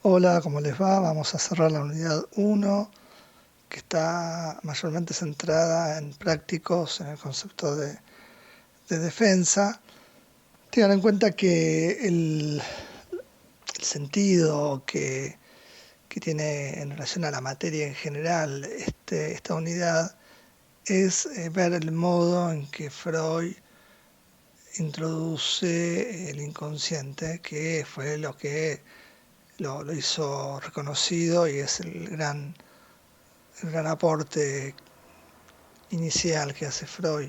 Hola, ¿cómo les va? Vamos a cerrar la unidad 1, que está mayormente centrada en prácticos, en el concepto de defensa. Tengan en cuenta que el sentido que tiene en relación a la materia en general esta unidad es ver el modo en que Freud introduce el inconsciente, que fue lo que lo hizo reconocido y es el gran aporte inicial que hace Freud,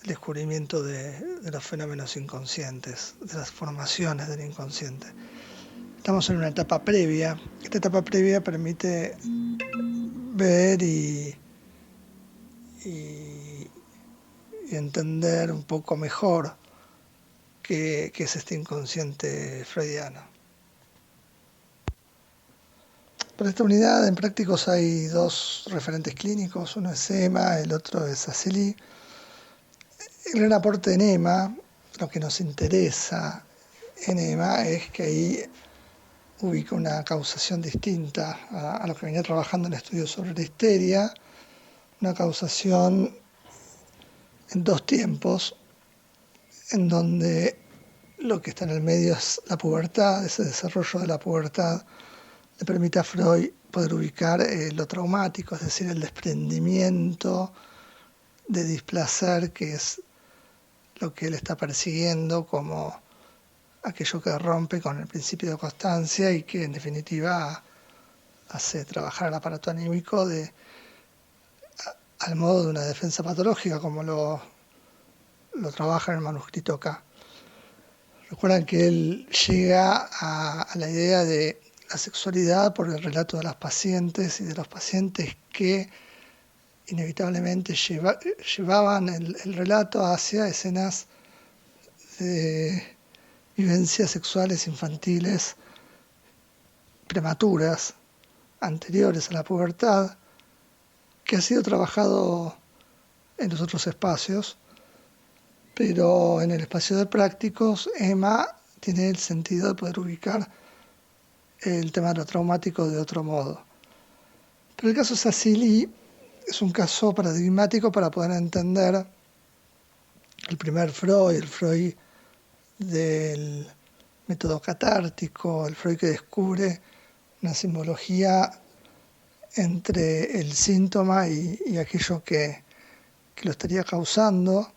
el descubrimiento de los fenómenos inconscientes, de las formaciones del inconsciente. Estamos en una etapa previa. Esta etapa previa permite ver y entender un poco mejor qué es este inconsciente freudiano. Para esta unidad en prácticos hay dos referentes clínicos, uno es Emma, el otro es Aceli. El gran aporte en Emma, lo que nos interesa en Emma es que ahí ubica una causación distinta a lo que venía trabajando en estudios sobre la histeria, una causación en dos tiempos, en donde lo que está en el medio es la pubertad, ese desarrollo de la pubertad le permite a Freud poder ubicar lo traumático, es decir, el desprendimiento de displacer, que es lo que él está persiguiendo como aquello que rompe con el principio de constancia y que en definitiva hace trabajar el aparato anímico al modo de una defensa patológica, como lo trabaja en el manuscrito acá. Recuerdan que él llega a la idea de la sexualidad por el relato de las pacientes y de los pacientes que inevitablemente llevaban el relato hacia escenas de vivencias sexuales infantiles prematuras, anteriores a la pubertad, que ha sido trabajado en los otros espacios, pero en el espacio de prácticos, Emma tiene el sentido de poder ubicar el tema de lo traumático de otro modo. Pero el caso Sacili es un caso paradigmático para poder entender el primer Freud, el Freud del método catártico, el Freud que descubre una simbología entre el síntoma y aquello que lo estaría causando.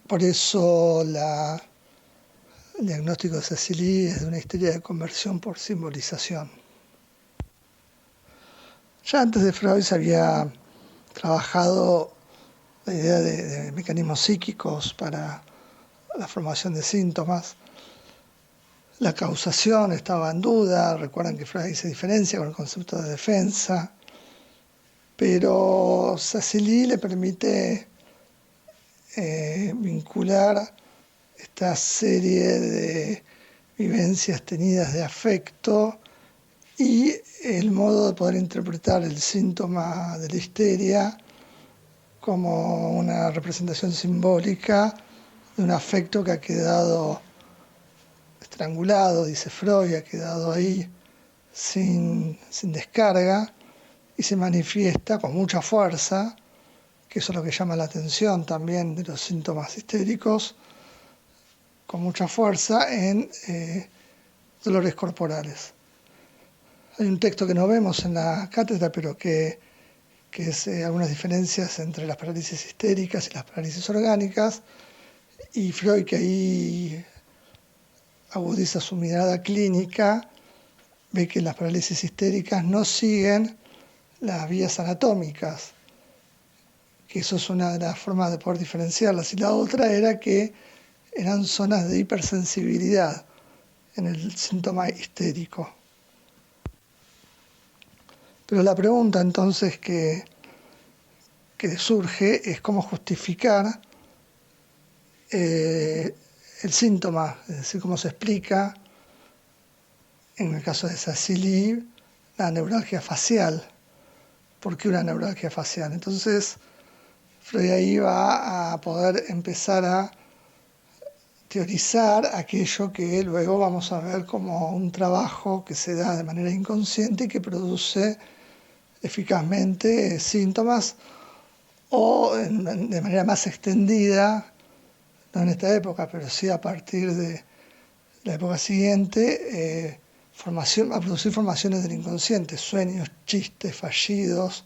Por eso el diagnóstico de Sacili es de una histeria de conversión por simbolización. Ya antes de Freud se había trabajado la idea de mecanismos psíquicos para la formación de síntomas. La causación estaba en duda, recuerdan que Freud se diferencia con el concepto de defensa, pero Sacili le permite vincular esta serie de vivencias tenidas de afecto y el modo de poder interpretar el síntoma de la histeria como una representación simbólica de un afecto que ha quedado estrangulado, dice Freud, ha quedado ahí sin descarga y se manifiesta con mucha fuerza, que eso es lo que llama la atención también de los síntomas histéricos, con mucha fuerza en dolores corporales. Hay un texto que no vemos en la cátedra, pero que es algunas diferencias entre las parálisis histéricas y las parálisis orgánicas, y Freud, que ahí agudiza su mirada clínica, ve que las parálisis histéricas no siguen las vías anatómicas, que eso es una de las formas de poder diferenciarlas, y la otra era que eran zonas de hipersensibilidad en el síntoma histérico. Pero la pregunta entonces que surge es cómo justificar el síntoma, es decir, cómo se explica, en el caso de Sacili, la neuralgia facial. ¿Por qué una neuralgia facial? Entonces, Freud ahí va a poder empezar a teorizar aquello que luego vamos a ver como un trabajo que se da de manera inconsciente y que produce eficazmente síntomas o de manera más extendida, no en esta época, pero sí a partir de la época siguiente, a producir formaciones del inconsciente, sueños, chistes, fallidos,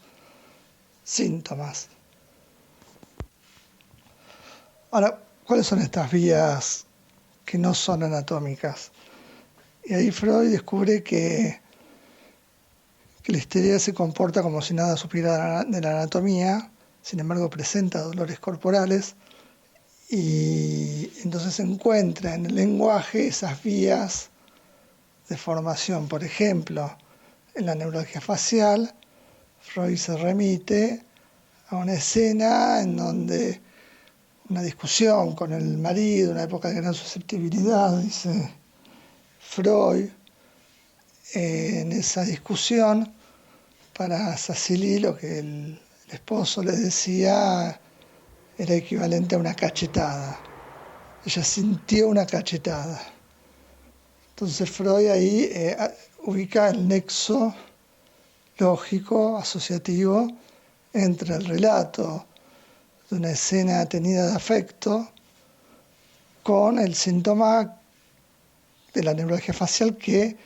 síntomas. Ahora, ¿cuáles son estas vías que no son anatómicas? Y ahí Freud descubre que la histeria se comporta como si nada supiera de la anatomía, sin embargo presenta dolores corporales, y entonces se encuentra en el lenguaje esas vías de formación. Por ejemplo, en la neuralgia facial, Freud se remite a una escena en donde una discusión con el marido, una época de gran susceptibilidad, dice Freud, en esa discusión, para Cecily lo que el esposo le decía era equivalente a una cachetada. Ella sintió una cachetada. Entonces Freud ahí ubica el nexo lógico, asociativo, entre el relato de una escena tenida de afecto con el síntoma de la neuralgia facial que,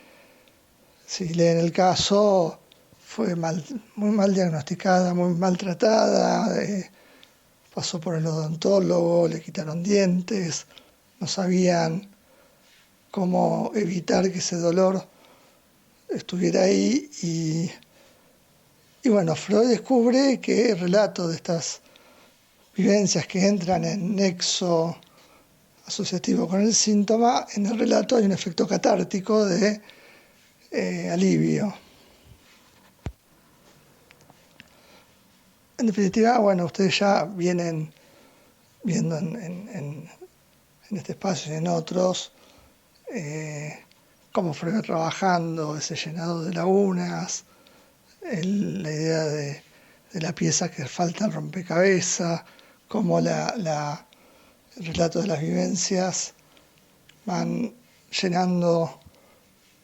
si leen el caso, fue muy mal diagnosticada, muy maltratada, pasó por el odontólogo, le quitaron dientes, no sabían cómo evitar que ese dolor estuviera ahí y bueno, Freud descubre que el relato de estas vivencias que entran en nexo asociativo con el síntoma, en el relato hay un efecto catártico de alivio. En definitiva, bueno, ustedes ya vienen viendo en este espacio y en otros cómo Freud va trabajando ese llenado de lagunas, la idea de la pieza que falta al rompecabezas, cómo el relato de las vivencias van llenando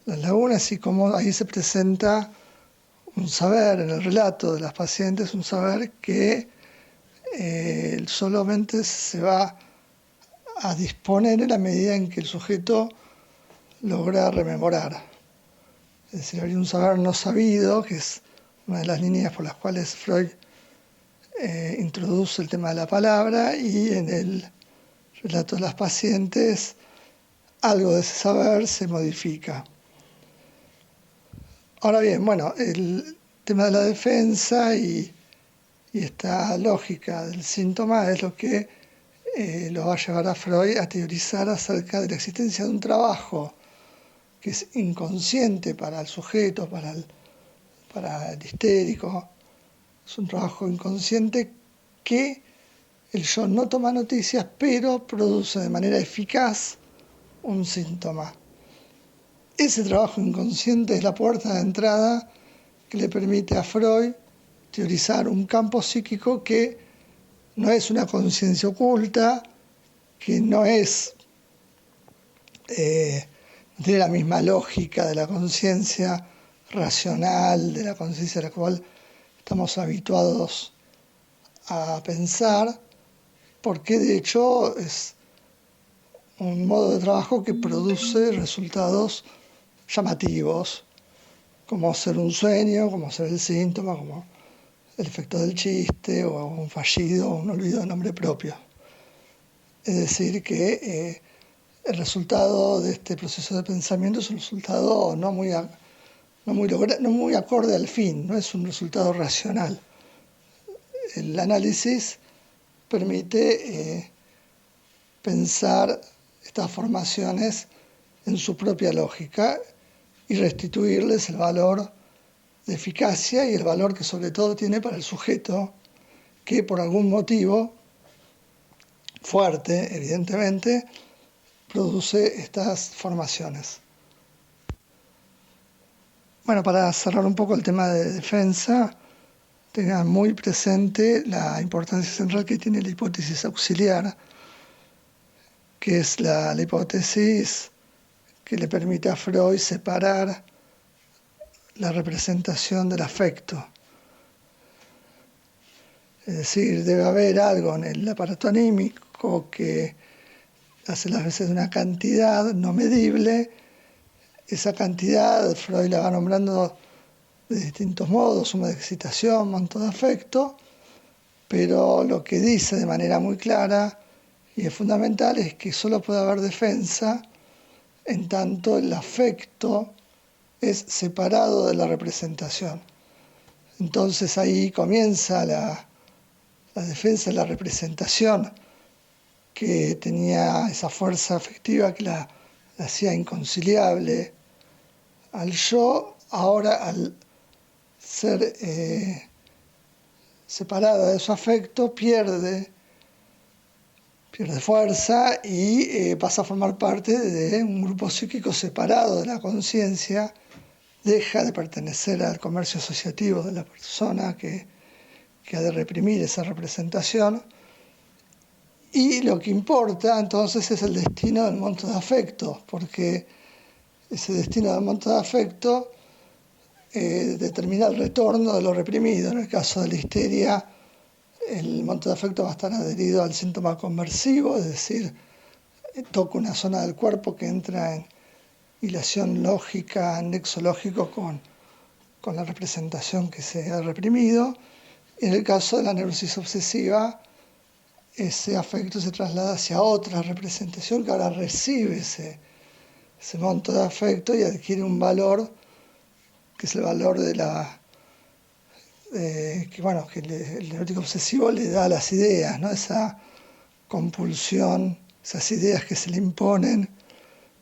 las lagunas y cómo ahí se presenta un saber en el relato de las pacientes, un saber que solamente se va a disponer en la medida en que el sujeto logra rememorar. Es decir, habría un saber no sabido, que es una de las líneas por las cuales Freud introduce el tema de la palabra, y en el relato de las pacientes algo de ese saber se modifica. Ahora bien, bueno, el tema de la defensa y esta lógica del síntoma es lo que lo va a llevar a Freud a teorizar acerca de la existencia de un trabajo que es inconsciente para el sujeto, para el histérico. Es un trabajo inconsciente que el yo no toma noticias, pero produce de manera eficaz un síntoma. Ese trabajo inconsciente es la puerta de entrada que le permite a Freud teorizar un campo psíquico que no es una conciencia oculta, que no tiene la misma lógica de la conciencia racional, de la conciencia a la cual estamos habituados a pensar, porque de hecho es un modo de trabajo que produce resultados llamativos, como ser un sueño, como ser el síntoma, como el efecto del chiste, o un fallido, o un olvido de nombre propio. Es decir, que el resultado de este proceso de pensamiento es un resultado no muy acorde al fin, no es un resultado racional. El análisis permite pensar estas formaciones en su propia lógica y restituirles el valor de eficacia y el valor que sobre todo tiene para el sujeto que por algún motivo fuerte, evidentemente, produce estas formaciones. Bueno, para cerrar un poco el tema de defensa, tengan muy presente la importancia central que tiene la hipótesis auxiliar, que es la hipótesis que le permite a Freud separar la representación del afecto. Es decir, debe haber algo en el aparato anímico que hace las veces de una cantidad no medible. Esa cantidad Freud la va nombrando de distintos modos, suma de excitación, monto de afecto, pero lo que dice de manera muy clara y es fundamental es que solo puede haber defensa en tanto el afecto es separado de la representación. Entonces ahí comienza la defensa de la representación, que tenía esa fuerza afectiva que la hacía inconciliable al yo. Ahora, al ser separada de su afecto, pierde fuerza y pasa a formar parte de un grupo psíquico separado de la conciencia, deja de pertenecer al comercio asociativo de la persona que ha de reprimir esa representación, y lo que importa entonces es el destino del monto de afecto, porque ese destino del monto de afecto determina el retorno de lo reprimido. En el caso de la histeria, el monto de afecto va a estar adherido al síntoma conversivo, es decir, toca una zona del cuerpo que entra en hilación lógica, nexo lógico con la representación que se ha reprimido. En el caso de la neurosis obsesiva, ese afecto se traslada hacia otra representación que ahora recibe ese monto de afecto y adquiere un valor que es el valor de que el neurótico obsesivo le da a las ideas, ¿no? Esa compulsión, esas ideas que se le imponen,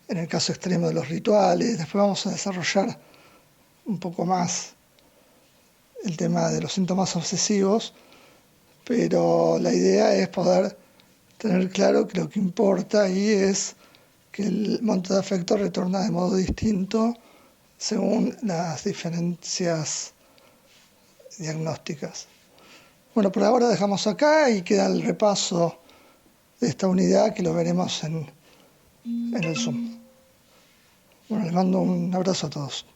en el caso extremo de los rituales. Después vamos a desarrollar un poco más el tema de los síntomas obsesivos, pero la idea es poder tener claro que lo que importa ahí es que el monto de afecto retorna de modo distinto según las diferencias diagnósticas. Bueno, por ahora dejamos acá y queda el repaso de esta unidad que lo veremos en el Zoom. Bueno, les mando un abrazo a todos.